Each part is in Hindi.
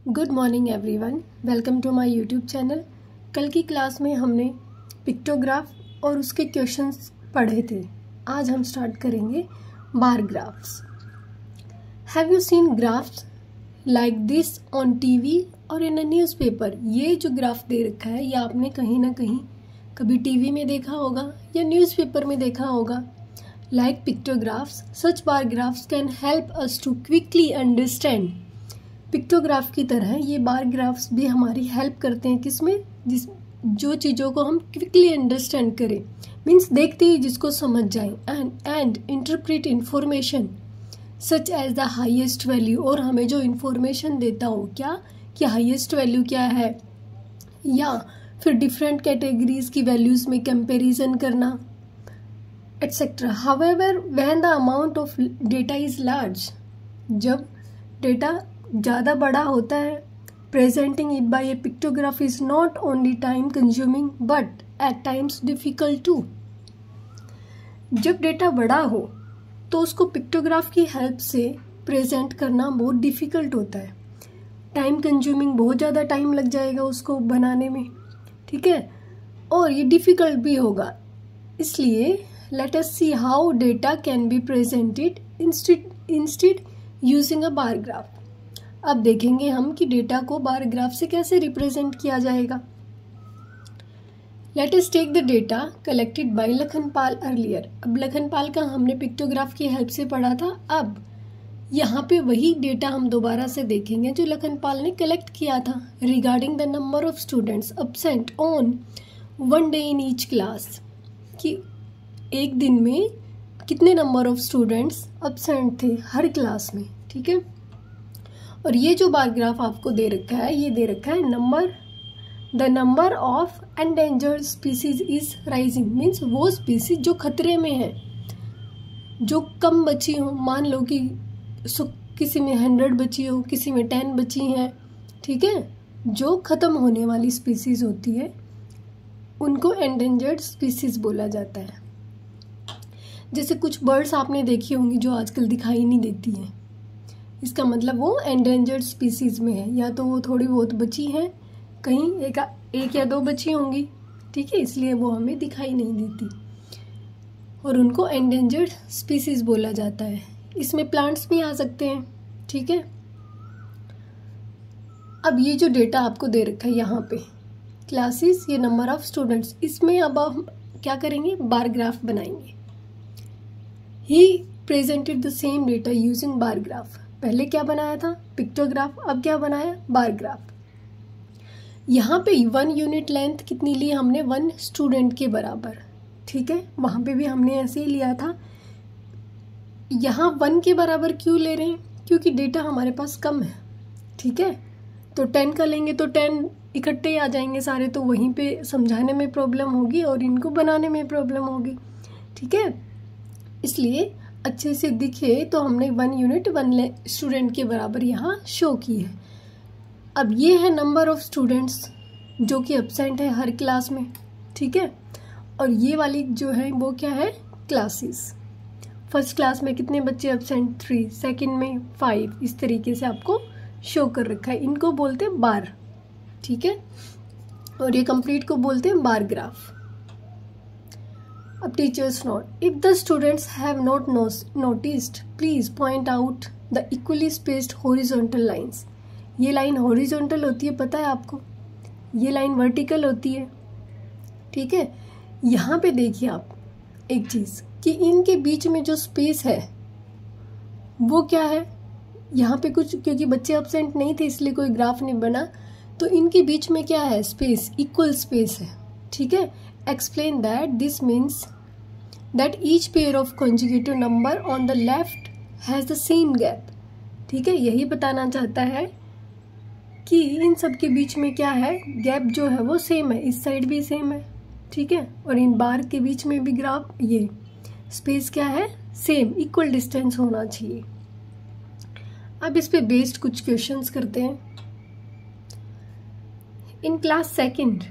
Good morning everyone, welcome to my YouTube channel. कल की क्लास में हमने पिक्टोग्राफ और उसके क्वेश्चंस पढ़े थे। आज हम स्टार्ट करेंगे बार graphs. Have you seen graphs like this on TV और इन अ न्यूज़पेपर? ये जो ग्राफ दे रखा है ये आपने कहीं ना कहीं कभी टीवी में देखा होगा या न्यूज़पेपर में देखा होगा। Like pictographs, such bar graphs can help us to quickly understand. Pictograph की तरह ये बार ग्राफ्स भी हमारी हेल्प करते हैं किसमें, जो चीज़ों को हम क्विकली अंडरस्टैंड करें, मीन्स देखते ही जिसको समझ जाए, and interpret information such as the highest value, और हमें जो इंफॉर्मेशन देता हो क्या कि हाईएस्ट वैल्यू क्या है, या फिर डिफरेंट कैटेगरीज की वैल्यूज़ में कंपैरिजन करना etcetera. However when the amount of data is large, जब डेटा ज़्यादा बड़ा होता है, presenting it by a pictograph is not only time consuming but at times difficult to. जब डेटा बड़ा हो तो उसको पिक्टोग्राफ की हेल्प से प्रेजेंट करना बहुत डिफिकल्ट होता है, टाइम कंज्यूमिंग, बहुत ज़्यादा टाइम लग जाएगा उसको बनाने में, ठीक है, और ये डिफिकल्ट भी होगा। इसलिए let us see how data can be presented instead using a bar graph. अब देखेंगे हम कि डेटा को बार ग्राफ से कैसे रिप्रेजेंट किया जाएगा। Let us take the data collected by Lakhanpal earlier. अब लखनपाल का हमने पिक्टोग्राफ की हेल्प से पढ़ा था, अब यहाँ पे वही डेटा हम दोबारा से देखेंगे जो लखनपाल ने कलेक्ट किया था regarding the number of students absent on one day in each class, कि एक दिन में कितने नंबर ऑफ स्टूडेंट्स अब्सेंट थे हर क्लास में, ठीक है। और ये जो बार ग्राफ आपको दे रखा है, ये दे रखा है the number of endangered species is rising, means वो स्पीसीज जो खतरे में है, जो कम बची हो, मान लो कि किसी में 100 बची हो, किसी में 10 बची हैं, ठीक है, जो खत्म होने वाली स्पीसीज होती है उनको एंडेंजर्ड स्पीसीज बोला जाता है। जैसे कुछ बर्ड्स आपने देखी होंगी जो आजकल दिखाई नहीं देती हैं, इसका मतलब वो एंडेंजर्ड स्पीसीज में है, या तो वो थोड़ी बहुत बची हैं, कहीं एक या दो बची होंगी, ठीक है, इसलिए वो हमें दिखाई नहीं देती और उनको एंडेंजर्ड स्पीसीज बोला जाता है। इसमें प्लांट्स भी आ सकते हैं, ठीक है। अब ये जो डेटा आपको दे रखा है यहाँ पे क्लासेस, ये नंबर ऑफ स्टूडेंट्स, इसमें अब हम क्या करेंगे, बार ग्राफ बनाएंगे। He presented the same data using bar graph. पहले क्या बनाया था, पिक्टोग्राफ, अब क्या बनाया, बार ग्राफ। यहाँ पे 1 यूनिट लेंथ कितनी ली हमने, 1 स्टूडेंट के बराबर, ठीक है, वहाँ पे भी हमने ऐसे ही लिया था। यहाँ 1 के बराबर क्यों ले रहे हैं, क्योंकि डेटा हमारे पास कम है, ठीक है, तो 10 का लेंगे तो 10 इकट्ठे ही आ जाएंगे सारे, तो वहीं पे समझाने में प्रॉब्लम होगी और इनको बनाने में प्रॉब्लम होगी, ठीक है। इसलिए अच्छे से दिखे तो हमने 1 यूनिट 1 स्टूडेंट के बराबर यहाँ शो की है। अब ये है नंबर ऑफ स्टूडेंट्स जो कि एब्सेंट है हर क्लास में, ठीक है, और ये वाली जो है वो क्या है, क्लासेस। फर्स्ट क्लास में कितने बच्चे एब्सेंट, 3, सेकंड में 5, इस तरीके से आपको शो कर रखा है। इनको बोलते हैं बार, ठीक है, और ये कंप्लीट को बोलते हैं बार ग्राफ। अब teachers note, if the students have not noticed please point out the equally spaced horizontal lines. ये लाइन हॉरिजॉन्टल होती है, पता है आपको, ये लाइन वर्टिकल होती है, ठीक है। यहाँ पे देखिए आप एक चीज़ कि इनके बीच में जो स्पेस है वो क्या है, यहाँ पे कुछ, क्योंकि बच्चे एब्सेंट नहीं थे इसलिए कोई ग्राफ नहीं बना, तो इनके बीच में क्या है, स्पेस, इक्वल स्पेस है, ठीक है। Explain that this means that each pair of conjugative number on the left has the same gap, ठीक है, यही बताना चाहता है कि इन सब के बीच में क्या है, गैप जो है वो सेम है, इस साइड भी सेम है, ठीक है, और इन बार के बीच में भी ग्राफ, ये स्पेस क्या है, सेम, इक्वल डिस्टेंस होना चाहिए। अब इस पे बेस्ड कुछ क्वेश्चंस करते हैं। In class second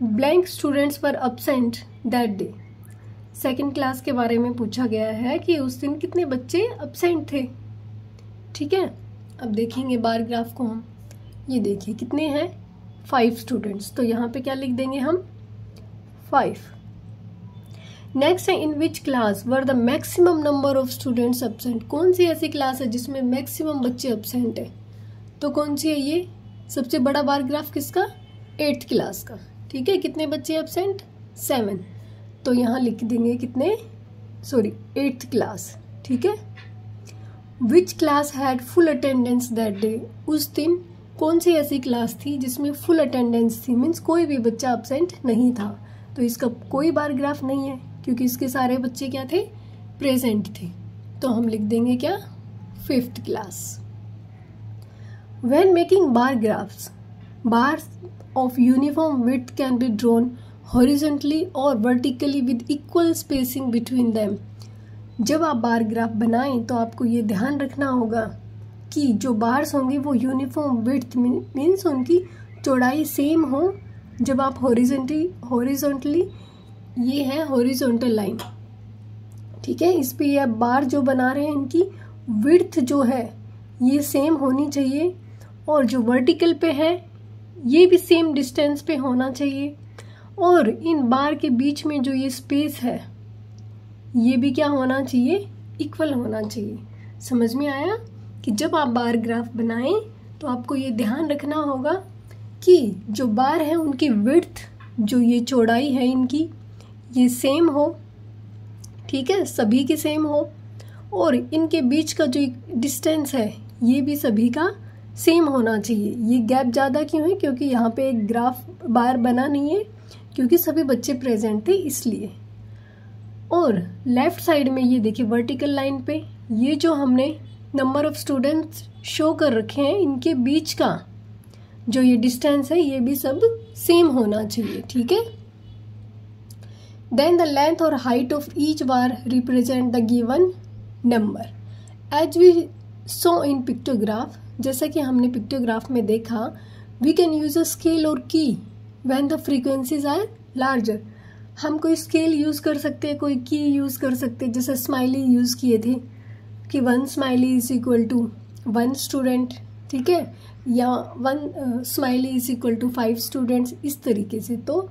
blank students were absent that day. Second class के बारे में पूछा गया है कि उस दिन कितने बच्चे अब्सेंट थे, ठीक है। अब देखेंगे बार ग्राफ को हम। ये देखिए कितने हैं 5 स्टूडेंट्स, तो यहाँ पे क्या लिख देंगे हम 5। नेक्स्ट है in which class were the maximum number of students absent. कौन सी ऐसी क्लास है जिसमें मैक्सिमम बच्चे एब्सेंट है, तो कौन सी है ये, सबसे बड़ा बार ग्राफ किसका, 8th क्लास का। ठीक है, कितने बच्चे एब्सेंट 7, तो यहाँ लिख देंगे कितने, 8th क्लास। ठीक है, which class had full attendance that day. उस दिन कौन सी ऐसी क्लास थी जिसमें फुल अटेंडेंस थी, मीन्स कोई भी बच्चा एब्सेंट नहीं था, तो इसका कोई बार ग्राफ नहीं है क्योंकि इसके सारे बच्चे क्या थे, प्रेजेंट थे, तो हम लिख देंगे क्या 5th class. When making bar graphs, bars of uniform width can be drawn horizontally or vertically with equal spacing between them. जब आप बार ग्राफ बनाएं तो आपको ये ध्यान रखना होगा कि जो बार्स होंगे वो यूनिफॉर्म विड्थ मीन्स उनकी चौड़ाई सेम हो। जब आप हॉरिजॉन्टली ये है हॉरिजॉन्टल लाइन, ठीक है, इस पे ये बार जो बना रहे हैं इनकी विड्थ जो है ये सेम होनी चाहिए, और जो वर्टिकल पे है ये भी सेम डिस्टेंस पे होना चाहिए, और इन बार के बीच में जो ये स्पेस है ये भी क्या होना चाहिए, इक्वल होना चाहिए। समझ में आया कि जब आप बार ग्राफ बनाएं तो आपको ये ध्यान रखना होगा कि जो बार है उनकी विड्थ, जो ये चौड़ाई है इनकी, ये सेम हो। ठीक है, सभी की सेम हो, और इनके बीच का जो डिस्टेंस है ये भी सभी का सेम होना चाहिए। ये गैप ज़्यादा क्यों है, क्योंकि यहाँ पे एक ग्राफ बार बना नहीं है, क्योंकि सभी बच्चे प्रेजेंट थे इसलिए। और लेफ्ट साइड में ये देखिए वर्टिकल लाइन पे ये जो हमने नंबर ऑफ स्टूडेंट्स शो कर रखे हैं, इनके बीच का जो ये डिस्टेंस है ये भी सब सेम होना चाहिए। ठीक है, देन द लेंथ और height of each bar represent the given number as we saw in pictograph. जैसा कि हमने पिक्टोग्राफ में देखा, we can use a scale और key when the frequencies are larger. हम कोई स्केल यूज कर सकते हैं, कोई की यूज कर सकते हैं, जैसे स्माइली यूज किए थे कि 1 smiley is equal to 1 student, ठीक है, या 1 smiley is equal to 5 students, इस तरीके से। तो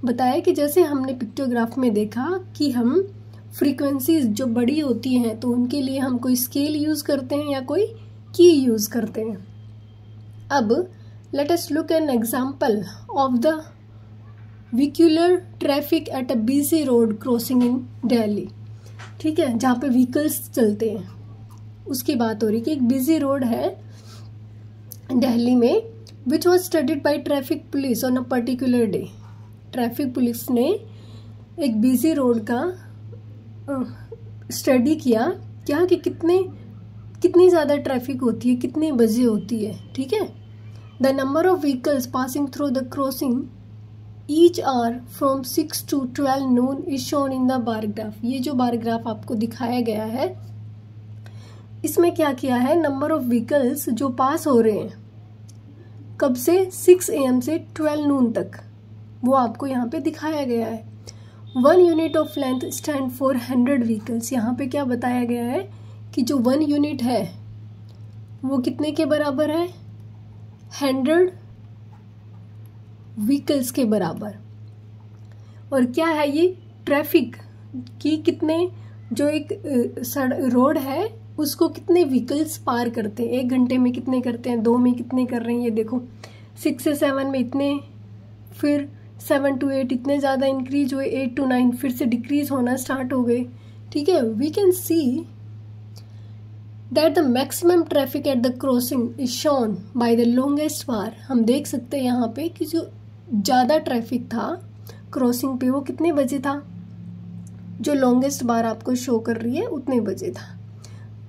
बताया कि जैसे हमने पिक्टोग्राफ में देखा कि हम फ्रीक्वेंसीज जो बड़ी होती हैं तो उनके लिए हम कोई स्केल यूज करते हैं या कोई की यूज करते हैं। अब let us look an example of the vehicular traffic at a busy road crossing in Delhi. ठीक है, जहाँ पे व्हीकल्स चलते हैं उसकी बात हो रही कि एक बिजी रोड है दिल्ली में, which was studied by traffic police on a particular day. Traffic police ने एक बिजी रोड का स्टडी किया क्या कि कितनी ज़्यादा ट्रैफिक होती है, कितने बजे होती है। ठीक है, the number of vehicles passing through the crossing each our from 6 to 12 noon is shown in the bar graph. ये जो बार ग्राफ आपको दिखाया गया है इसमें क्या किया है, नंबर ऑफ व्हीकल्स जो पास हो रहे हैं कब से 6 AM से 12 noon तक, वो आपको यहाँ पे दिखाया गया है। 1 unit of length stand for 100 vehicles. यहाँ पे क्या बताया गया है कि जो 1 यूनिट है वो कितने के बराबर है, 100 व्हीकल्स के बराबर। और क्या है ये, ट्रैफिक की कितने, जो एक रोड है उसको कितने व्हीकल्स पार करते हैं, 1 घंटे में कितने करते हैं, 2 में कितने कर रहे हैं। ये देखो 6 से 7 में इतने, फिर 7 to 8 इतने ज़्यादा इंक्रीज हुए, 8 to 9 फिर से डिक्रीज होना स्टार्ट हो गए। ठीक है, we can see that the maximum traffic at the crossing is shown by the longest bar. हम देख सकते हैं यहाँ पे कि जो ज़्यादा ट्रैफिक था क्रॉसिंग पे वो कितने बजे था, जो लॉन्गेस्ट बार आपको शो कर रही है उतने बजे था।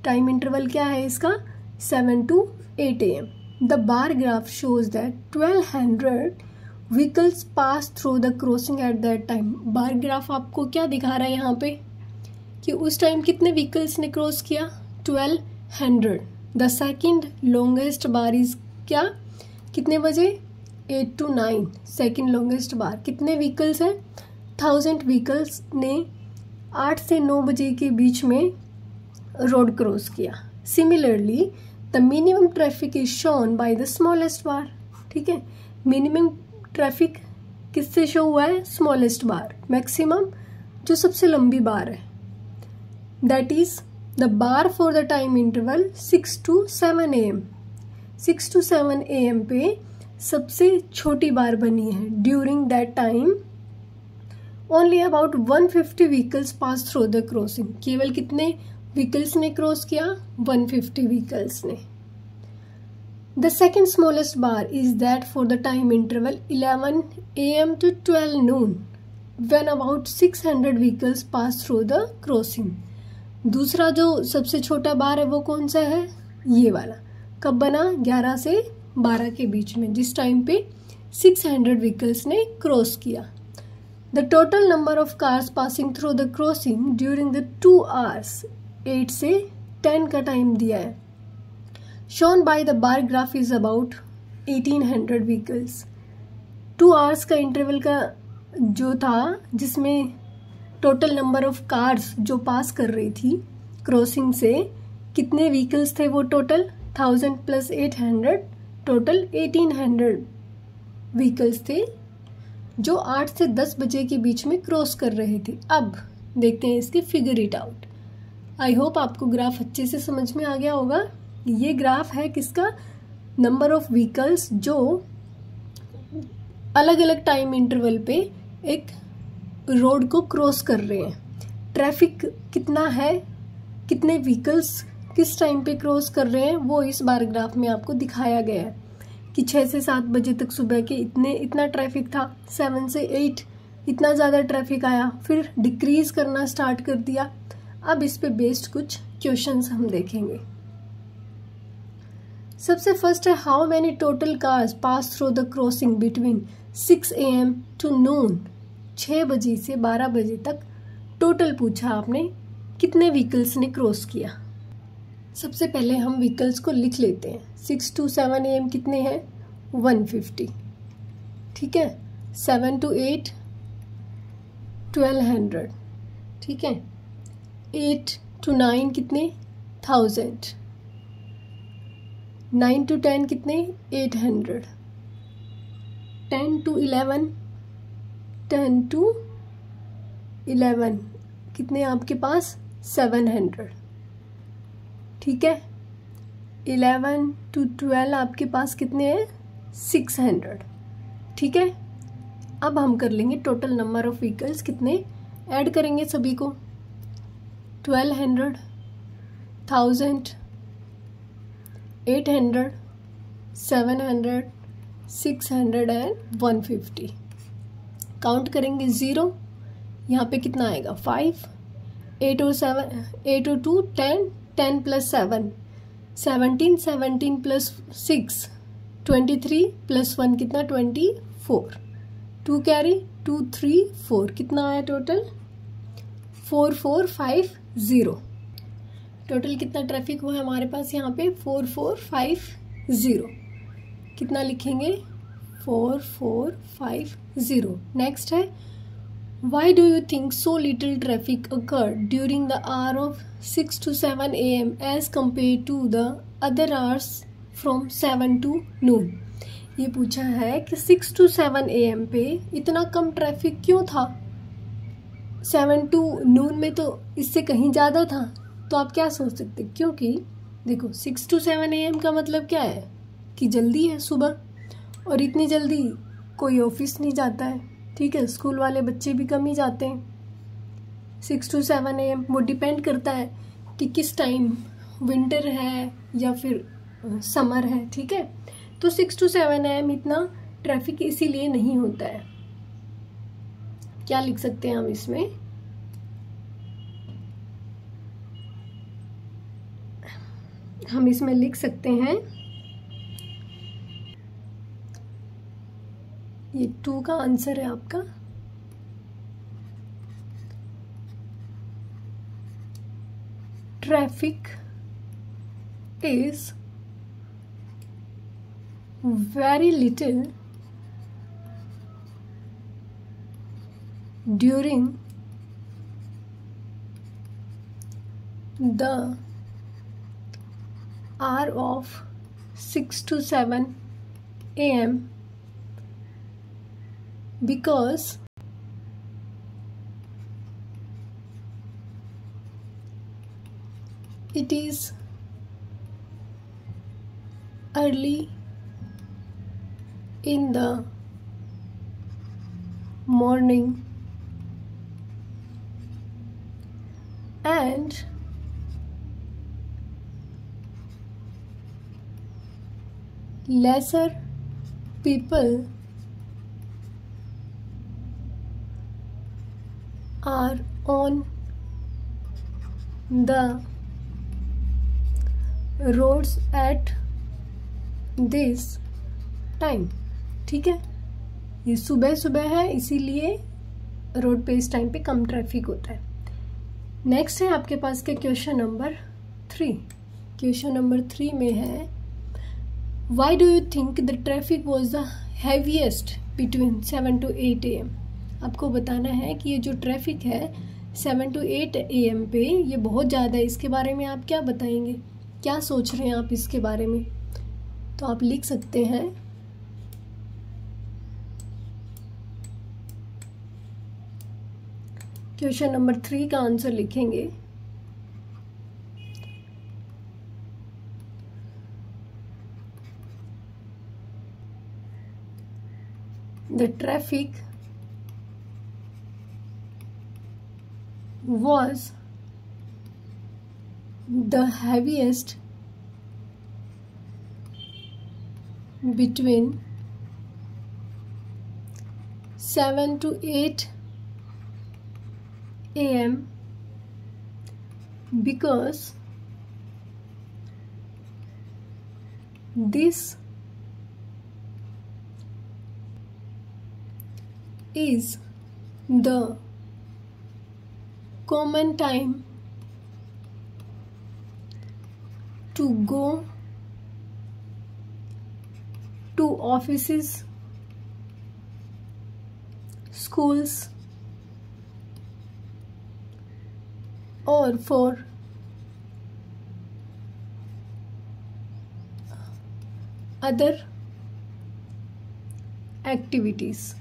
टाइम इंटरवल क्या है इसका, 7 to 8 AM। The bar graph shows that 1200 vehicles pass through the crossing at that time. Bar graph आपको क्या दिखा रहा है यहाँ पे कि उस टाइम कितने व्हीकल्स ने क्रॉस किया, 1200। The second longest bar is क्या, कितने बजे, 8 to 9। सेकेंड लॉन्गेस्ट बार कितने व्हीकल्स हैं, 1000 व्हीकल्स ने 8 से 9 बजे के बीच में रोड क्रॉस किया। Similarly the minimum traffic is shown by the smallest bar. ठीक है, मिनिमम ट्रैफिक किससे शो हुआ है? स्मॉलेस्ट बार। मैक्सिमम जो सबसे लंबी बार है, that is the bar for the time interval 6 to 7 AM। 6 to 7 AM पे सबसे छोटी बार बनी है। During that time only about 150 vehicles pass through the crossing. केवल कितने व्हीकल्स ने क्रॉस किया? 150 व्हीकल्स ने। The second smallest bar is that for the time interval 11 AM to 12 noon when about 600 vehicles pass through the crossing. दूसरा जो सबसे छोटा बार है वो कौन सा है? ये वाला। कब बना? 11 से 12 के बीच में, जिस टाइम पे 600 व्हीकल्स ने क्रॉस किया। The total number of cars passing through the crossing during the 2 hours 8 से 10 का टाइम दिया है। Shown by the bar graph is about 1800 vehicles. 2 hours का इंटरवल का जो था, जिसमें टोटल नंबर ऑफ कार्स जो पास कर रही थी क्रॉसिंग से, कितने व्हीकल्स थे वो? टोटल 1000 + 800, टोटल 1800 व्हीकल्स थे जो 8 से 10 बजे के बीच में क्रॉस कर रहे थे। अब देखते हैं इसके figure it out. I hope आपको ग्राफ अच्छे से समझ में आ गया होगा। ये ग्राफ है किसका? नंबर ऑफ व्हीकल्स जो अलग अलग टाइम इंटरवल पे एक रोड को क्रॉस कर रहे हैं। ट्रैफिक कितना है, कितने व्हीकल्स किस टाइम पे क्रॉस कर रहे हैं, वो इस बार ग्राफ में आपको दिखाया गया है कि 6 से 7 बजे तक सुबह के इतना ट्रैफिक था, 7 से 8 इतना ज़्यादा ट्रैफिक आया, फिर डिक्रीज करना स्टार्ट कर दिया। अब इस पे बेस्ड कुछ क्वेश्चंस हम देखेंगे। सबसे फर्स्ट है, how many total cars pass through the crossing between 6 AM to noon। 6 बजे से 12 बजे तक टोटल पूछा आपने, कितने व्हीकल्स ने क्रॉस किया। सबसे पहले हम व्हीकल्स को लिख लेते हैं। 6 to 7 AM कितने हैं? 150। ठीक है, 7 to 8 1200। ठीक है, 8 to 9 कितने? 1000। 9 to 10 कितने? 800। 10 to 11 10 to 11 कितने आपके पास? 700। ठीक है, 11 to 12 आपके पास कितने हैं? 600। ठीक है, अब हम कर लेंगे टोटल नंबर ऑफ व्हीकल्स, कितने ऐड करेंगे सभी को? 1200, 1000, 800, 700, 600 एंड 150। काउंट करेंगे 0, यहाँ पे कितना आएगा? 5, 8 और 7, 8 और 2 10, 10 + 7 17, 17 + 6 23 + 1 कितना? 24। 2 कैरी 2 3 4 कितना आया टोटल? 4450। टोटल कितना ट्रैफिक हुआ हमारे पास यहाँ पे? 4450। कितना लिखेंगे? 4450। नेक्स्ट है, Why do you think so little traffic occurred during the hour of 6 to 7 AM as compared to the other hours from 7 to noon? ये पूछा है कि 6 to 7 AM पे इतना कम ट्रैफिक क्यों था? 7 to noon में तो इससे कहीं ज़्यादा था। तो आप क्या सोच सकते? क्योंकि देखो 6 to 7 AM का मतलब क्या है कि जल्दी है सुबह, और इतनी जल्दी कोई ऑफिस नहीं जाता है। ठीक है, स्कूल वाले बच्चे भी कम ही जाते हैं। 6 to 7 AM वो डिपेंड करता है कि किस टाइम, विंटर है या फिर समर है। ठीक है, तो 6 to 7 AM इतना ट्रैफिक इसीलिए नहीं होता है। क्या लिख सकते हैं हम इसमें? हम इसमें लिख सकते हैं, ये 2 का आंसर है आपका। Traffic is very little during the hour of 6 to 7 a.m. because it is early in the morning and lesser people are on the roads at this time। ठीक है, ये सुबह सुबह है इसीलिए रोड पे इस टाइम पे कम ट्रैफिक होता है। नेक्स्ट है आपके पास के क्वेश्चन नंबर 3। क्वेश्चन नंबर 3 में है Why do you think the traffic was the heaviest between 7 to 8 a.m. आपको बताना है कि ये जो ट्रैफिक है 7 to 8 a.m. पे ये बहुत ज़्यादा है। इसके बारे में आप क्या बताएंगे, क्या सोच रहे हैं आप इसके बारे में? तो आप लिख सकते हैं क्वेश्चन नंबर 3 का आंसर लिखेंगे The traffic was the heaviest between 7 to 8 a.m. because this is the common time to go to offices, schools, or for other activities।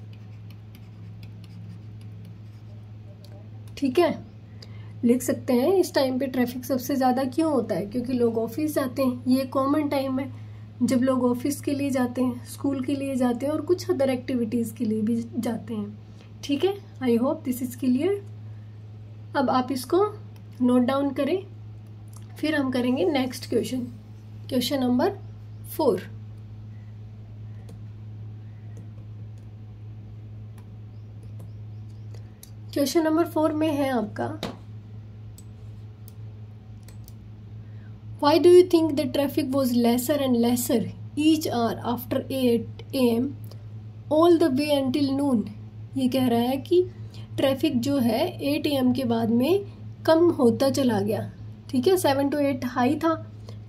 ठीक है, लिख सकते हैं इस टाइम पे ट्रैफिक सबसे ज़्यादा क्यों होता है, क्योंकि लोग ऑफिस जाते हैं। ये कॉमन टाइम है जब लोग ऑफिस के लिए जाते हैं, स्कूल के लिए जाते हैं और कुछ अदर एक्टिविटीज़ के लिए भी जाते हैं। ठीक है, I hope this is clear. अब आप इसको नोट डाउन करें, फिर हम करेंगे next question, question number 4। Question number 4 में है आपका Why do you think the traffic was lesser and lesser each hour after 8 a.m. all the way until noon? ये कह रहा है कि ट्रैफिक जो है 8 a.m. के बाद में कम होता चला गया। ठीक है, 7 to 8 हाई था,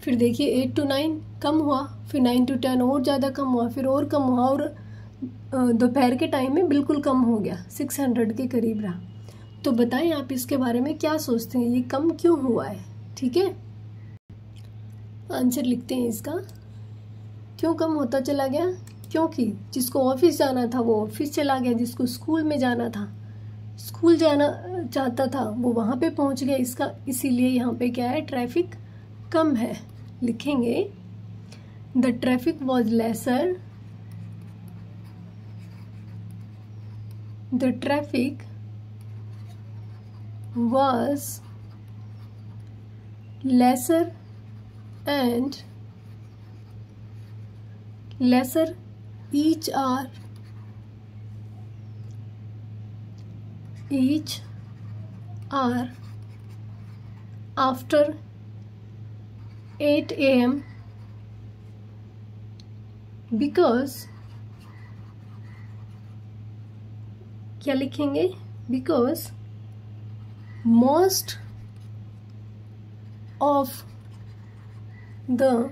फिर देखिए 8 to 9 कम हुआ, फिर 9 to 10 और ज़्यादा कम हुआ, फिर और कम हुआ और दोपहर के टाइम में बिल्कुल कम हो गया, 600 के करीब रहा। तो बताएं आप इसके बारे में क्या सोचते हैं, ये कम क्यों हुआ है? ठीक है, आंसर लिखते हैं इसका। क्यों कम होता चला गया? क्योंकि जिसको ऑफिस जाना था वो ऑफिस चला गया, जिसको स्कूल में जाना था, स्कूल जाना चाहता था, वो वहाँ पे पहुँच गया। इसका इसीलिए यहाँ पे क्या है, ट्रैफिक कम है। लिखेंगे the traffic was lesser, the traffic was lesser and lesser each hour after 8 a.m. because क्या लिखेंगे, because most of the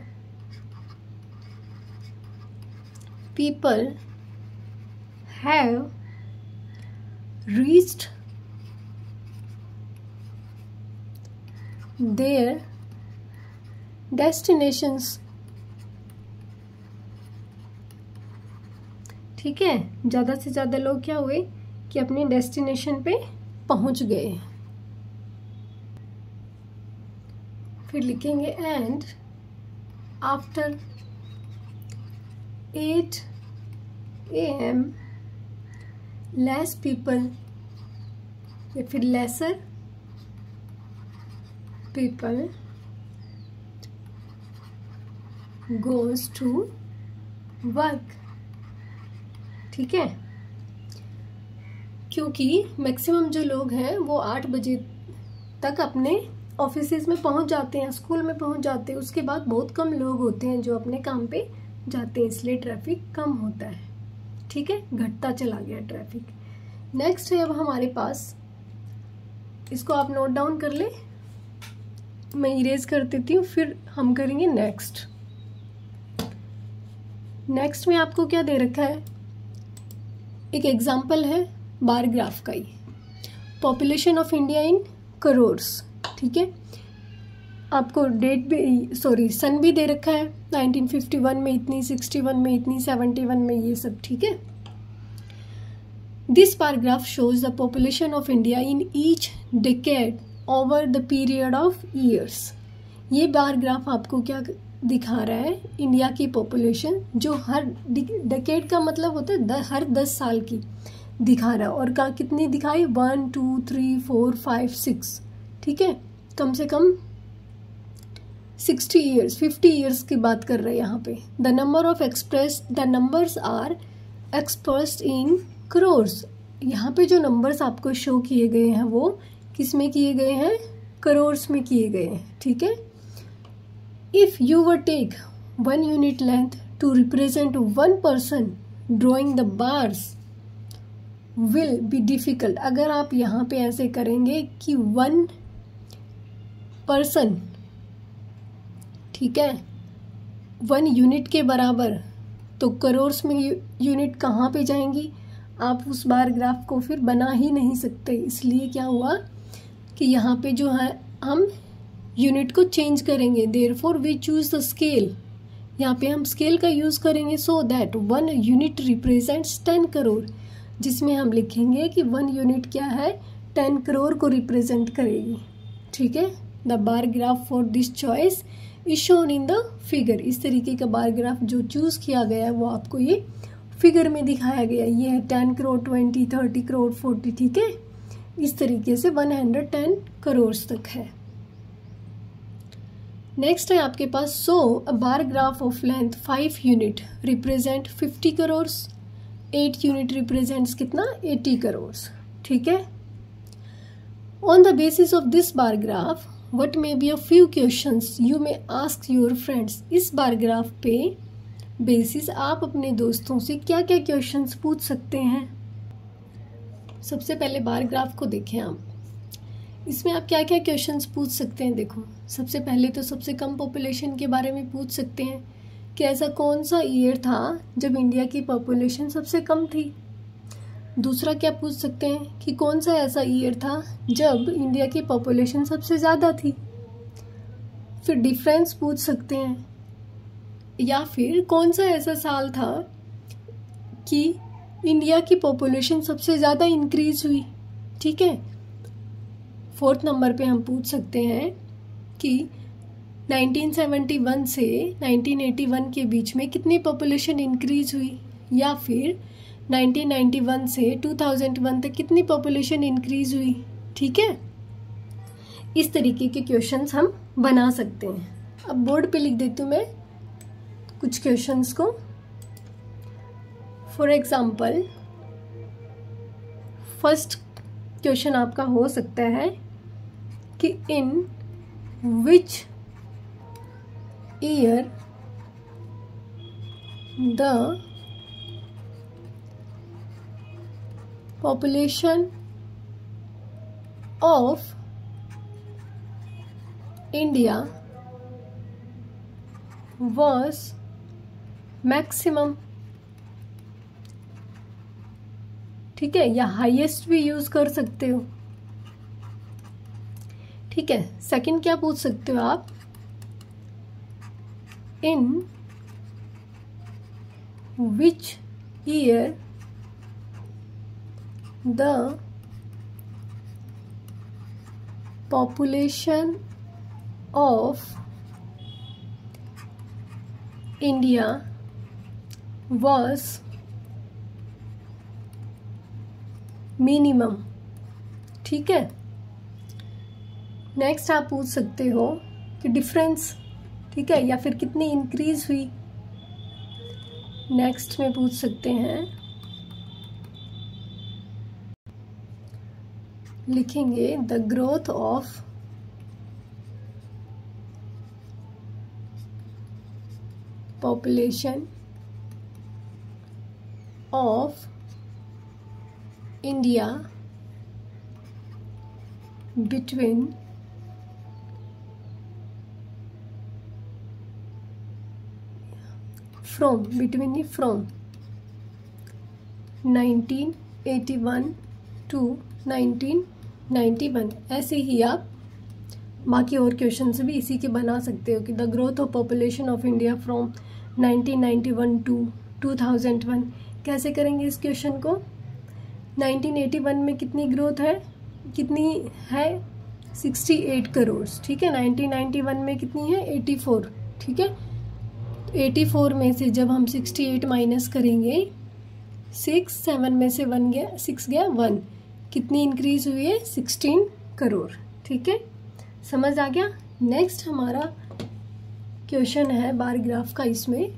people have reached their destinations. ठीक है, ज़्यादा से ज़्यादा लोग क्या हुए कि अपने डेस्टिनेशन पे पहुंच गए। फिर लिखेंगे and after 8 AM less people, या फिर lesser people goes to work. ठीक है, क्योंकि मैक्सिमम जो लोग हैं वो 8 बजे तक अपने ऑफिसेज में पहुंच जाते हैं, स्कूल में पहुंच जाते हैं। उसके बाद बहुत कम लोग होते हैं जो अपने काम पे जाते हैं, इसलिए ट्रैफिक कम होता है। ठीक है, घटता चला गया ट्रैफिक। नेक्स्ट है अब हमारे पास, इसको आप नोट डाउन कर ले, मैं इरेज कर देती हूँ, फिर हम करेंगे नेक्स्ट। नेक्स्ट में आपको क्या दे रखा है, एक एग्जाम्पल है बार ग्राफ का ही। Population of India in crores. ठीक है, आपको डेट भी, सॉरी सन भी दे रखा है, 1951 में इतनी, 61 में इतनी, 71 में ये सब। ठीक है, this bar graph shows the population of India in each decade over the period of years. ये बार ग्राफ आपको क्या दिखा रहा है, इंडिया की पॉपुलेशन जो हर डेकेड का मतलब होता है हर 10 साल की दिखा रहा है। और कितनी दिखाई, 1 2 3 4 5 6। ठीक है, कम से कम 60 ईयर्स, 50 ईयर्स की बात कर रहे हैं यहाँ पे। The numbers are expressed in crores. यहाँ पे जो नंबर्स आपको शो किए गए हैं वो किस में किए गए हैं, करोर्स में किए गए हैं। ठीक है, if you were take 1 unit length to represent 1 person drawing the bars will be difficult. अगर आप यहाँ पे ऐसे करेंगे कि 1 पर्सन, ठीक है, 1 यूनिट के बराबर, तो करोर्स में यूनिट कहाँ पे जाएंगी, आप उस बार ग्राफ को फिर बना ही नहीं सकते। इसलिए क्या हुआ कि यहाँ पे जो है हम यूनिट को चेंज करेंगे, therefore we choose the scale. यहाँ पे हम स्केल का यूज करेंगे, so that 1 unit represents 10 crore, जिसमें हम लिखेंगे कि 1 यूनिट क्या है, 10 करोड़ को रिप्रेजेंट करेगी। ठीक है, the bar graph for this choice is shown in the figure. इस तरीके का बार ग्राफ जो चूज किया गया है वो आपको ये फिगर में दिखाया गया। ये है 10 करोड़, 20, 30 करोड़, 40। ठीक है, इस तरीके से 110 करोड़ तक है। नेक्स्ट है आपके पास, so a bar graph of length 5 unit represent 50 crore, 8 unit represents कितना, 80 करोड़। ठीक है, on the basis of this bar graph what may be a few questions you may ask your friends. इस बार ग्राफ पे बेसिस आप अपने दोस्तों से क्या क्या क्वेश्चंस पूछ सकते हैं। सबसे पहले बार ग्राफ को देखें आप, इसमें आप क्या क्या क्वेश्चंस पूछ सकते हैं। देखो, सबसे पहले तो सबसे कम पॉपुलेशन के बारे में पूछ सकते हैं कि ऐसा कौन सा ईयर था जब इंडिया की पॉपुलेशन सबसे कम थी। दूसरा क्या पूछ सकते हैं कि कौन सा ऐसा ईयर था जब इंडिया की पॉपुलेशन सबसे ज़्यादा थी। फिर डिफरेंस पूछ सकते हैं, या फिर कौन सा ऐसा साल था कि इंडिया की पॉपुलेशन सबसे ज़्यादा इंक्रीज हुई। ठीक है, 4th नंबर पे हम पूछ सकते हैं कि 1971 से 1981 के बीच में कितनी पॉपुलेशन इंक्रीज हुई, या फिर 1991 से 2001 तक कितनी पॉपुलेशन इंक्रीज हुई। ठीक है, इस तरीके के क्वेश्चंस हम बना सकते हैं। अब बोर्ड पे लिख देती हूँ मैं कुछ क्वेश्चंस को। फॉर एग्जाम्पल, फर्स्ट क्वेश्चन आपका हो सकता है कि in which year the population of India was maximum। ठीक है, या हाईएस्ट भी यूज कर सकते हो। ठीक है, सेकंड क्या पूछ सकते हो आप in which year the population of India was minimum. ठीक है, नेक्स्ट आप पूछ सकते हो कि डिफरेंस, ठीक है, या फिर कितनी इंक्रीज हुई। नेक्स्ट में पूछ सकते हैं, लिखेंगे the growth of population of India between from 1981 to 1991। ऐसे ही आप बाकी और क्वेश्चन भी इसी के बना सकते हो कि the growth of population of India from 1991 to 2001। कैसे करेंगे इस क्वेश्चन को? 1981 में कितनी ग्रोथ है, कितनी है 68 करोड़। ठीक है, 1991 में कितनी है 84। ठीक है, 84 में से जब हम 68 माइनस करेंगे 6, 7 में से 1 गया, 6 गया 1, कितनी इंक्रीज हुई है 16 करोड़। ठीक है, समझ आ गया। नेक्स्ट हमारा क्वेश्चन है बार ग्राफ का, इसमें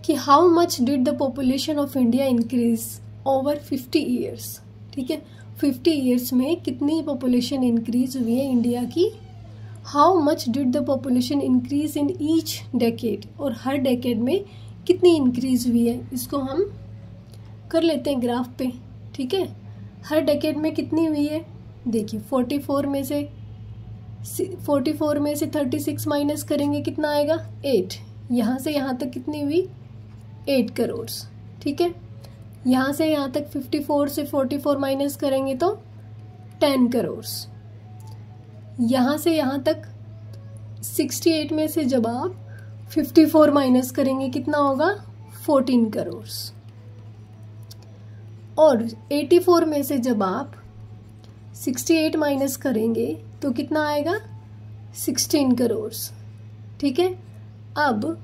कि how much did the population of India increase over 50 years. ठीक है, 50 ईयर्स में कितनी पॉपुलेशन इंक्रीज हुई है इंडिया की। How much did the population increase in each decade, और हर डेकेड में कितनी इंक्रीज हुई है, इसको हम कर लेते हैं ग्राफ पे। ठीक है, हर डेकेड में कितनी हुई है, देखिए 44 में से 36 माइनस करेंगे कितना आएगा 8। यहाँ से यहाँ तक कितनी हुई 8 करोड़। ठीक है, यहाँ से यहाँ तक 54 से 44 माइनस करेंगे तो 10 करोड़। यहाँ से यहाँ तक 68 में से जब आप 54 माइनस करेंगे कितना होगा 14 करोड़। और 84 में से जब आप 68 माइनस करेंगे तो कितना आएगा 16 करोड़। ठीक है, अब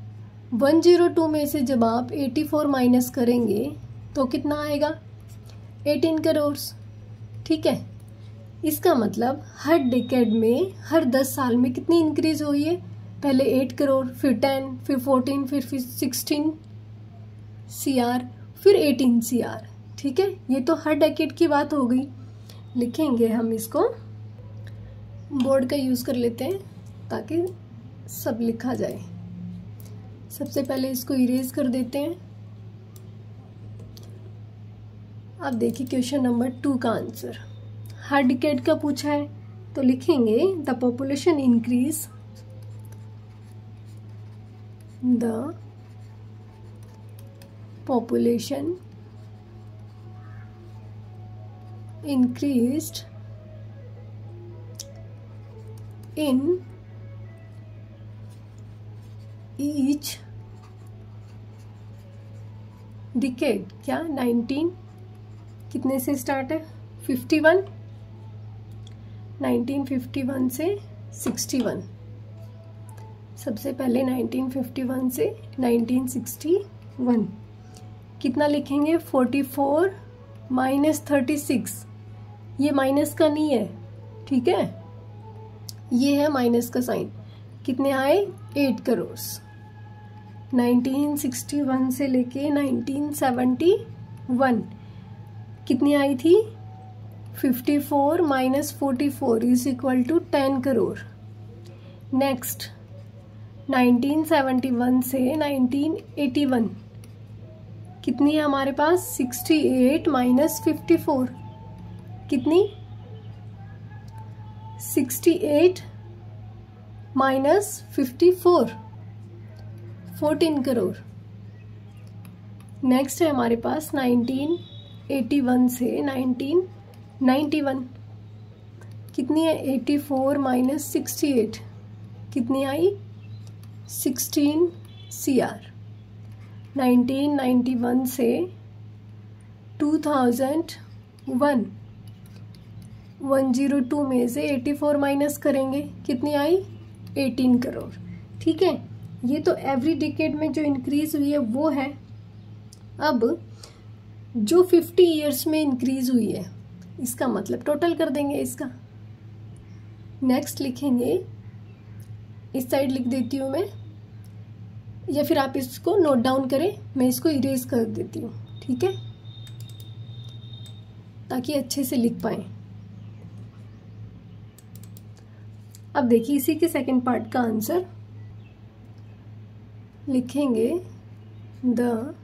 102 में से जब आप 84 माइनस करेंगे तो कितना आएगा 18 करोड़। ठीक है, इसका मतलब हर डेकेड में हर 10 साल में कितनी इंक्रीज हुई है, पहले 8 करोड़, फिर 10, फिर 14, फिर 16 CR, फिर 18 CR। ठीक है, ये तो हर डेकेड की बात हो गई। लिखेंगे हम इसको, बोर्ड का यूज़ कर लेते हैं ताकि सब लिखा जाए। सबसे पहले इसको इरेज कर देते हैं। अब देखिए क्वेश्चन नंबर 2 का आंसर, हर डिकेड का पूछा है तो लिखेंगे the population increase, the population increased in each decade. क्या 19 कितने से स्टार्ट है 51, 1951 से 61। सबसे पहले 1951 से 1961 कितना लिखेंगे 44 माइनस 36। ये माइनस का नहीं है, ठीक है, ये है माइनस का साइन। कितने आए 8 करोड़। 1961 से लेके 1971 कितनी आई थी 54 minus 44 is equal to 10 crore. Next 1971 से 1981 कितनी है हमारे पास 68 माइनस 54 कितनी 68 माइनस 54 14 करोड़। नेक्स्ट है हमारे पास 1981 से 1991 कितनी है 84 माइनस 68 कितनी आई 16 CR। 1991 से 2001 102 में से 84 माइनस करेंगे, कितनी आई? 18 करोड़। ठीक है, ये तो एवरी डिकेड में जो इंक्रीज हुई है वो है। अब जो 50 ईयर्स में इंक्रीज हुई है इसका मतलब टोटल कर देंगे इसका। नेक्स्ट लिखेंगे, इस साइड लिख देती हूँ मैं, या फिर आप इसको नोट डाउन करें, मैं इसको इरेज कर देती हूँ। ठीक है, ताकि अच्छे से लिख पाएं। अब देखिए इसी के सेकंड पार्ट का आंसर लिखेंगे, the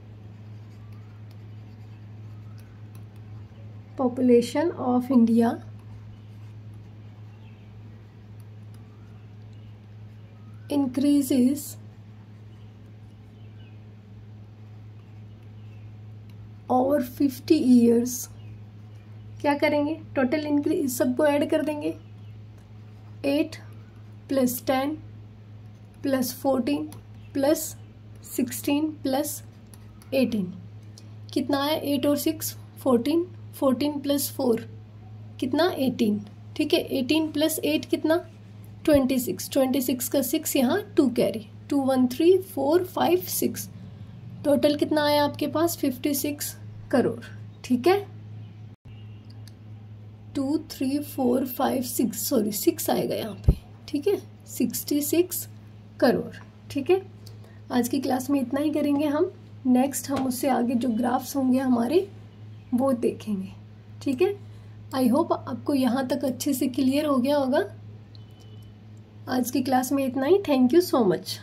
population of India increases over 50 years। क्या करेंगे? टोटल इंक्रीज सबको ऐड कर देंगे। 8 + 10 + 14 + 16 + 18 कितना आया? 8 और 6 14, 14 + 4 कितना? 18। ठीक है, 18 + 8 कितना? 26। 26 का 6 यहाँ 2 कैरी, 2 1 3 4 5 6, टोटल कितना आया आपके पास? 56 करोड़। ठीक है, 2 3 4 5 6, सॉरी 6 आएगा यहाँ पे। ठीक है, 66 करोड़। ठीक है, आज की क्लास में इतना ही करेंगे हम। नेक्स्ट हम उससे आगे जो ग्राफ्स होंगे हमारे वो देखेंगे। ठीक है, आई होप आपको यहाँ तक अच्छे से क्लियर हो गया होगा। आज की क्लास में इतना ही। Thank you so much.